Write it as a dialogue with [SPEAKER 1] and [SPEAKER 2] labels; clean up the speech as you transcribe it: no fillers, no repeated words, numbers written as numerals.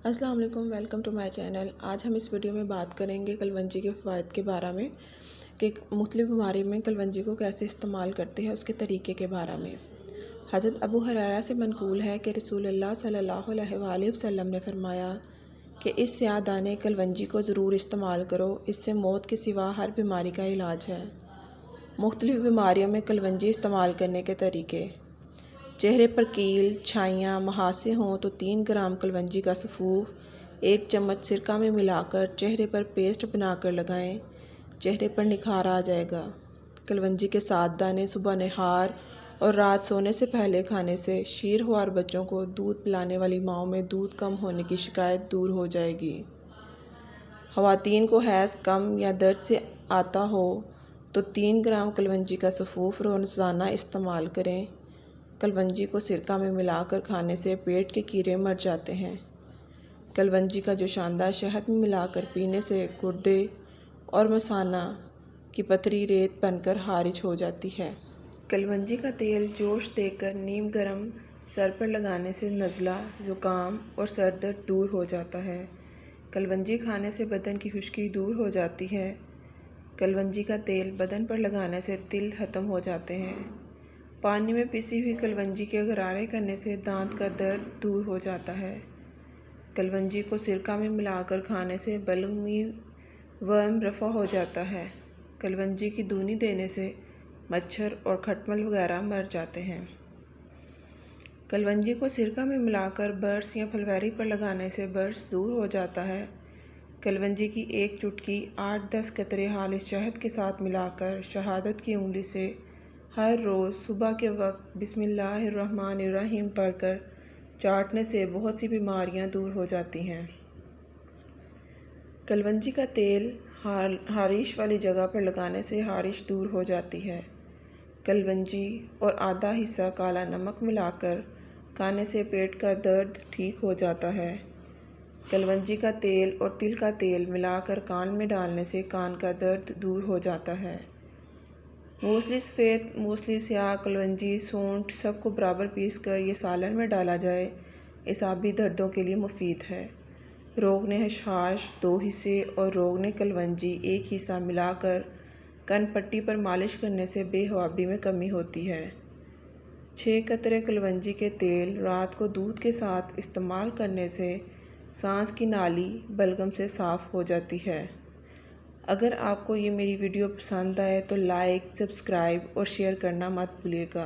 [SPEAKER 1] अस्सलाम वालेकुम, welcome to my channel. आज हम इस वीडियो में बात करेंगे कलवंजी के फ़वाइद के बारे में कि मुख्तलिफ़ बीमारी में कलवंजी को कैसे इस्तेमाल करते हैं, उसके तरीके के बारे में। हज़रत अबू हुरैरा से मनक़ूल है कि रसूलुल्लाह सल्लल्लाहु अलैहि वसल्लम ने फ़रमाया कि इस स्याह दाने कलवंजी को ज़रूर इस्तेमाल करो, इससे मौत के सिवा हर बीमारी का इलाज है। मुख्तलिफ़ बीमारियों में कलवंजी इस्तेमाल करने के तरीके। चेहरे पर कील, छाइयाँ, महासे हों तो 3 ग्राम कलवंजी का सफ़ूफ 1 चम्मच सिरका में मिलाकर चेहरे पर पेस्ट बनाकर लगाएं, चेहरे पर निखार आ जाएगा। कलवंजी के 7 दाने सुबह नहार और रात सोने से पहले खाने से शीरख्वार बच्चों को दूध पिलाने वाली माँओं में दूध कम होने की शिकायत दूर हो जाएगी। ख़वातीन को हैज़ कम या दर्द से आता हो तो 3 ग्राम कलवंजी का सफ़ूफ रोज़ाना इस्तेमाल करें। कलवंजी को सिरका में मिलाकर खाने से पेट के कीड़े मर जाते हैं। कलवंजी का जो शानदार शहद में मिलाकर पीने से गुर्दे और मसाना की पथरी रेत बनकर खारिज हो जाती है। कलवंजी का तेल जोश देकर नीम गर्म सर पर लगाने से नज़ला, ज़ुकाम और सर दर्द दूर हो जाता है। कलवंजी खाने से बदन की खुश्की दूर हो जाती है। कलवंजी का तेल बदन पर लगाने से तिल ख़त्म हो जाते हैं। पानी में पिसी हुई कलवंजी के गरारे करने से दांत का दर्द दूर हो जाता है। कलवंजी को सिरका में मिलाकर खाने से बलगमी वर्म रफ़ा हो जाता है। कलवंजी की दूनी देने से मच्छर और खटमल वगैरह मर जाते हैं। कलवंजी को सिरका में मिलाकर बर्स या फुलवैरी पर लगाने से बर्स दूर हो जाता है। कलवंजी की 1 चुटकी 8-10 कतरे हालिस शहद के साथ मिलाकर शहादत की उंगली से हर रोज़ सुबह के वक्त बिस्मिल्लाहिर्रहमानिर्रहीम पढ़कर चाटने से बहुत सी बीमारियां दूर हो जाती हैं। कलवंजी का तेल हारिश वाली जगह पर लगाने से हारिश दूर हो जाती है। कलवंजी और आधा हिस्सा काला नमक मिलाकर खाने से पेट का दर्द ठीक हो जाता है। कलवंजी का तेल और तिल का तेल मिलाकर कान में डालने से कान का दर्द दूर हो जाता है। मूसली सफ़ेद, मूसली स्याह, कलवंजी, सूंठ सबको बराबर पीस कर ये सालन में डाला जाए, एसाबी दर्दों के लिए मुफीद है। रोगने हशाश 2 हिस्से और रोगने कलवंजी 1 हिस्सा मिलाकर कन पट्टी पर मालिश करने से बेहवाबी में कमी होती है। 6 कतरे कलवंजी के तेल रात को दूध के साथ इस्तेमाल करने से सांस की नाली बलगम से साफ़ हो जाती है। अगर आपको ये मेरी वीडियो पसंद आए तो लाइक, सब्सक्राइब और शेयर करना मत भूलिएगा।